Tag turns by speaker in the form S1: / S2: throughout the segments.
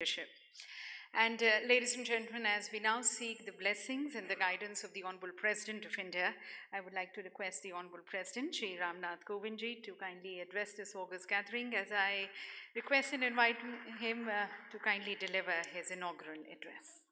S1: leadership. And ladies and gentlemen, as we now seek the blessings and the guidance of the Honorable President of India, I would like to request the Honorable President, Shri Ramnath Kovindji, to kindly address this august gathering as I request and invite him to kindly deliver his inaugural address.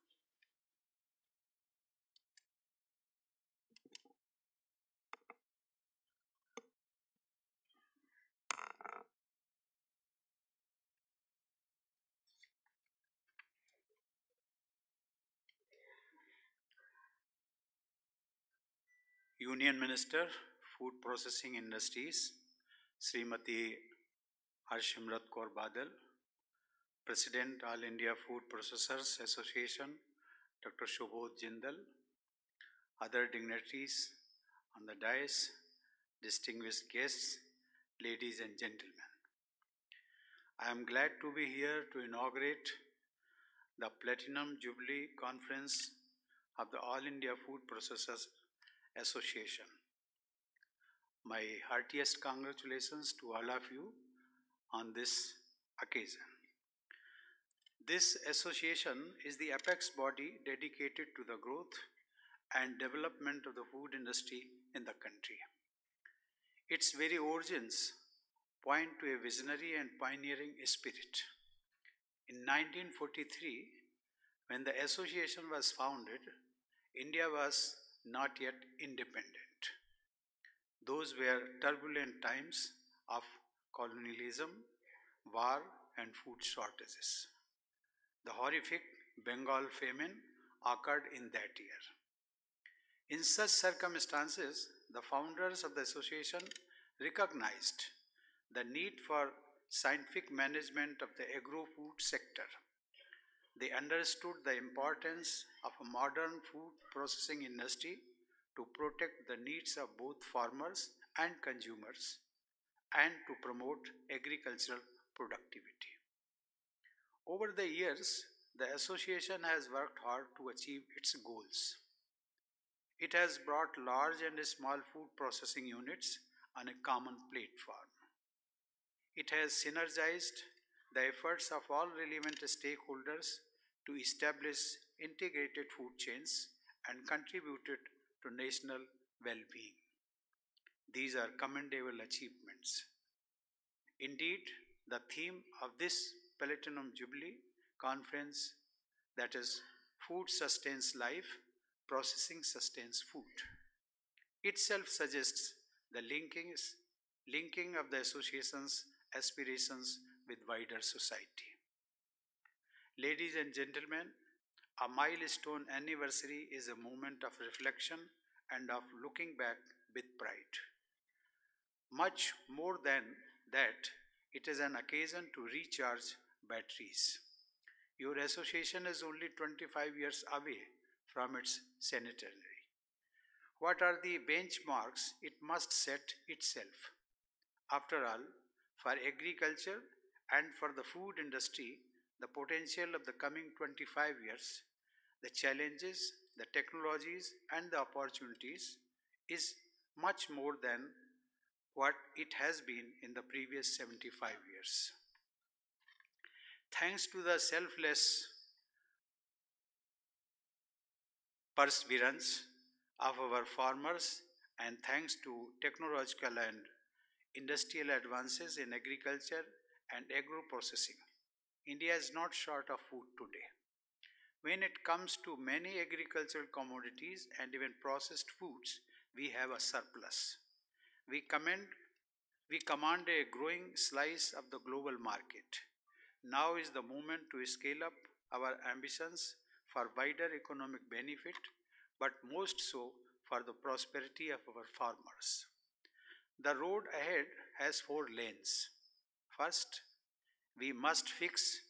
S2: Union Minister, Food Processing Industries, Srimati Harshimrat Kaur Badal, President, All India Food Processors Association, Dr. Shobhot Jindal, other dignitaries on the dais, distinguished guests, ladies and gentlemen. I am glad to be here to inaugurate the Platinum Jubilee Conference of the All India Food Processors Association. My heartiest congratulations to all of you on this occasion. This association is the apex body dedicated to the growth and development of the food industry in the country. Its very origins point to a visionary and pioneering spirit. In 1943, when the association was founded, India was not yet independent. Those were turbulent times of colonialism, war, and food shortages. The horrific Bengal famine occurred in that year. In such circumstances, the founders of the association recognized the need for scientific management of the agro-food sector. They understood the importance of a modern food processing industry to protect the needs of both farmers and consumers and to promote agricultural productivity. Over the years, the association has worked hard to achieve its goals. It has brought large and small food processing units on a common platform. It has synergized the efforts of all relevant stakeholders to establish integrated food chains and contributed to national well-being. These are commendable achievements. Indeed, the theme of this Platinum Jubilee Conference, that is, Food Sustains Life, Processing Sustains Food, itself suggests the linking of the association's aspirations with wider society. Ladies and gentlemen, a milestone anniversary is a moment of reflection and of looking back with pride. Much more than that, it is an occasion to recharge batteries. Your association is only 25 years away from its centenary. What are the benchmarks it must set itself? After all, for agriculture and for the food industry, the potential of the coming 25 years, the challenges, the technologies, and the opportunities is much more than what it has been in the previous 75 years. Thanks to the selfless perseverance of our farmers and thanks to technological and industrial advances in agriculture and agro-processing, India is not short of food today. When it comes to many agricultural commodities and even processed foods, we have a surplus. We command a growing slice of the global market. Now is the moment to scale up our ambitions for wider economic benefit, but most so for the prosperity of our farmers. The road ahead has 4 lanes. First, we must fix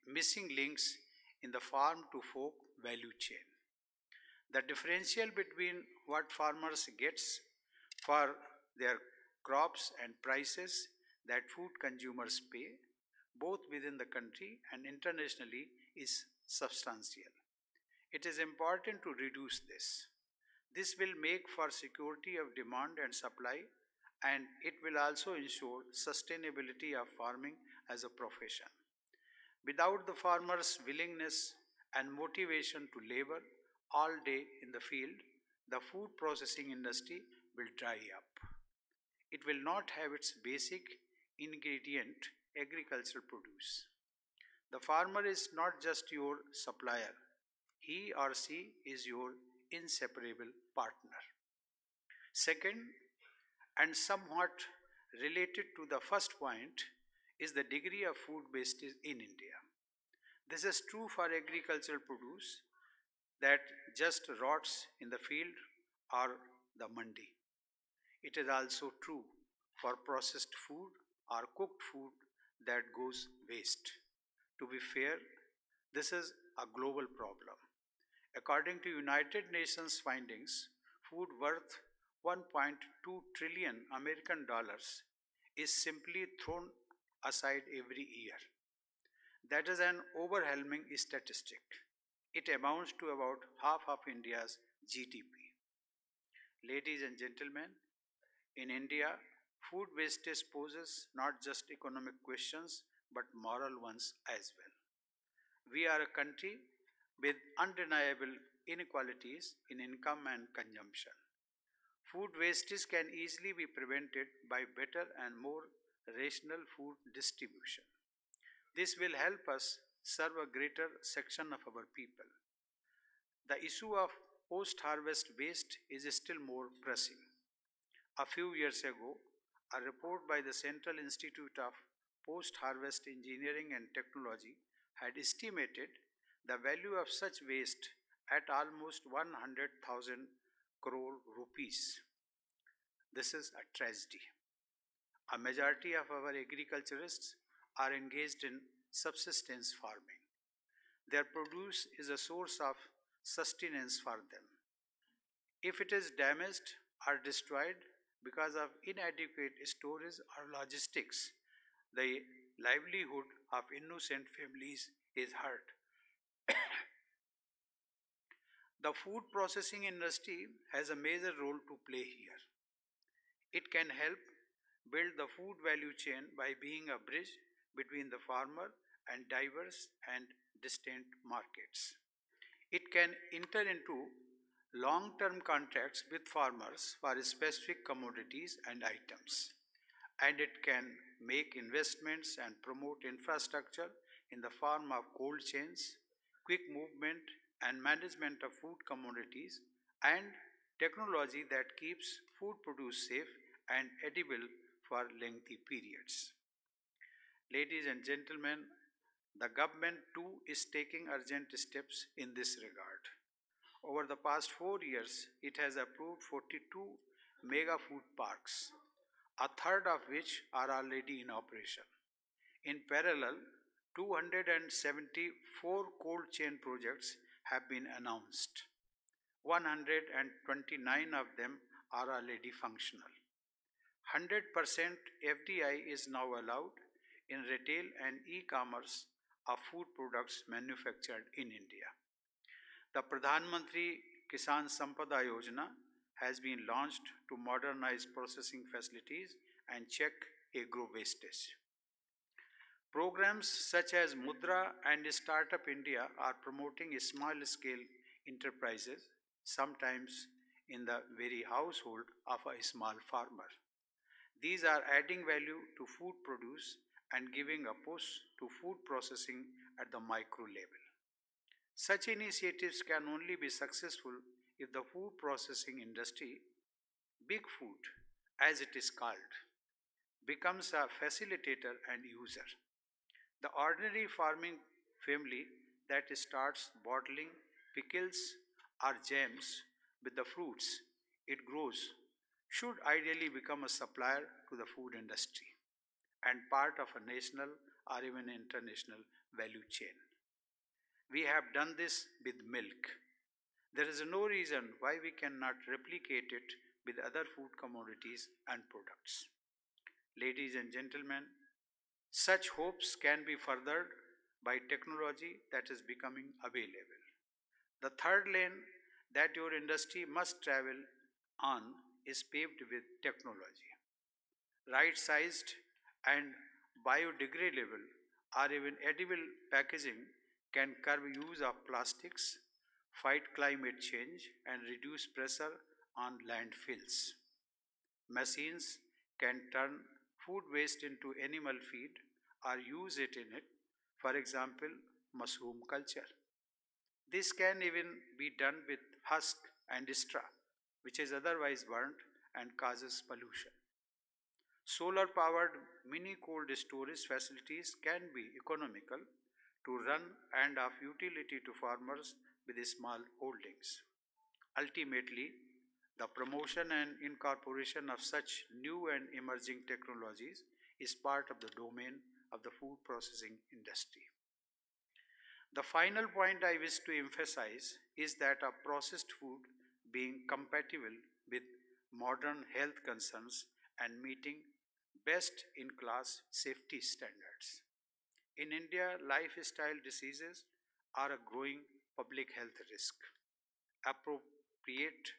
S2: missing links in the farm to fork value chain. The differential between what farmers gets for their crops and prices that food consumers pay, both within the country and internationally, is substantial. It is important to reduce this. This will make for security of demand and supply, and it will also ensure sustainability of farming as a profession. Without the farmer's willingness and motivation to labor all day in the field, the food processing industry will dry up. It will not have its basic ingredient, agricultural produce. The farmer is not just your supplier, he or she is your inseparable partner. Second, and somewhat related to the first point, is the degree of food wastage in India. This is true for agricultural produce that just rots in the field or the mandi. It is also true for processed food or cooked food that goes waste. To be fair, this is a global problem. According to United Nations findings, food worth 1.2 trillion American dollars is simply thrown aside every year. That is an overwhelming statistic. It amounts to about half of India's GDP. Ladies and gentlemen, in India, food wastage poses not just economic questions but moral ones as well. We are a country with undeniable inequalities in income and consumption. Food wastage can easily be prevented by better and more rational food distribution. This will help us serve a greater section of our people. The issue of post harvest waste is still more pressing. A few years ago, a report by the Central Institute of Post Harvest Engineering and Technology had estimated the value of such waste at almost 100,000 crore rupees. This is a tragedy. A majority of our agriculturists are engaged in subsistence farming. Their produce is a source of sustenance for them. If it is damaged or destroyed because of inadequate storage or logistics, the livelihood of innocent families is hurt. The food processing industry has a major role to play here. It can help build the food value chain by being a bridge between the farmer and diverse and distant markets. It can enter into long term contracts with farmers for specific commodities and items, and it can make investments and promote infrastructure in the form of cold chains, quick movement and management of food commodities, and technology that keeps food produce safe and edible for lengthy periods. Ladies and gentlemen, the government too is taking urgent steps in this regard. Over the past 4 years, it has approved 42 mega food parks, a third of which are already in operation. In parallel, 274 cold chain projects have been announced. 129 of them are already functional. 100% FDI is now allowed in retail and e-commerce of food products manufactured in India. The Pradhan Mantri Kisan Sampada Yojana has been launched to modernize processing facilities and check agro wastage. Programs such as Mudra and Startup India are promoting small scale enterprises, sometimes in the very household of a small farmer. These are adding value to food produce and giving a push to food processing at the micro level. Such initiatives can only be successful if the food processing industry, big food as it is called, becomes a facilitator and user. The ordinary farming family that starts bottling pickles or jams with the fruits it grows should ideally become a supplier to the food industry and part of a national or even international value chain. We have done this with milk. There is no reason why we cannot replicate it with other food commodities and products. Ladies and gentlemen, such hopes can be furthered by technology that is becoming available. The third lane that your industry must travel on is paved with technology. Right sized and biodegradable or even edible packaging can curb use of plastics, fight climate change, and reduce pressure on landfills. Machines can turn food waste into animal feed or use it in it, for example, mushroom culture. This can even be done with husk and straw, which is otherwise burnt and causes pollution. Solar powered mini cold storage facilities can be economical to run and of utility to farmers with small holdings. Ultimately, the promotion and incorporation of such new and emerging technologies is part of the domain of the food processing industry. The final point I wish to emphasize is that of processed food being compatible with modern health concerns and meeting best in class safety standards. In India, lifestyle diseases are a growing public health risk. Appropriate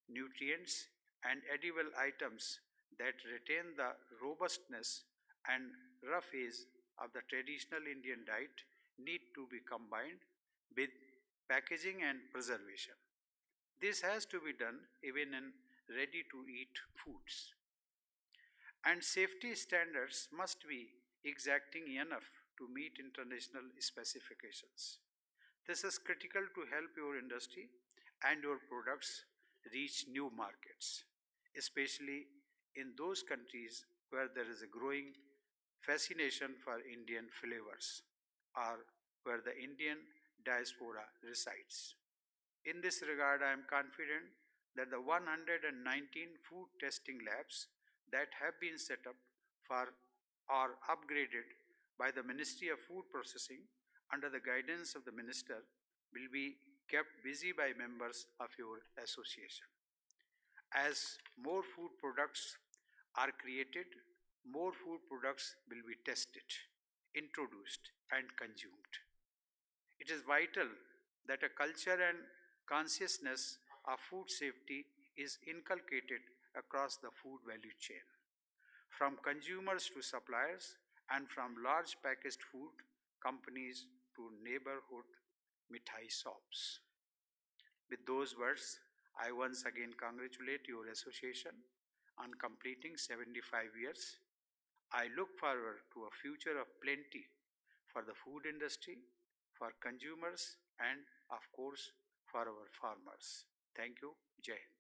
S2: nutrients and edible items that retain the robustness and rough edge of the traditional Indian diet need to be combined with packaging and preservation. This has to be done even in ready to eat foods. And safety standards must be exacting enough to meet international specifications. This is critical to help your industry and your products reach new markets, especially in those countries where there is a growing fascination for Indian flavors or where the Indian diaspora resides. In this regard, I am confident that the 119 food testing labs that have been set up for or upgraded by the Ministry of Food Processing under the guidance of the Minister will be kept busy by members of your association. As more food products are created, more food products will be tested, introduced, and consumed. It is vital that a culture and consciousness of food safety is inculcated across the food value chain, from consumers to suppliers, and from large packaged food companies to neighborhood mithai shops. With those words, I once again congratulate your association on completing 75 years. I look forward to a future of plenty for the food industry, for consumers, and of course, for our farmers. Thank you. Jai Hind.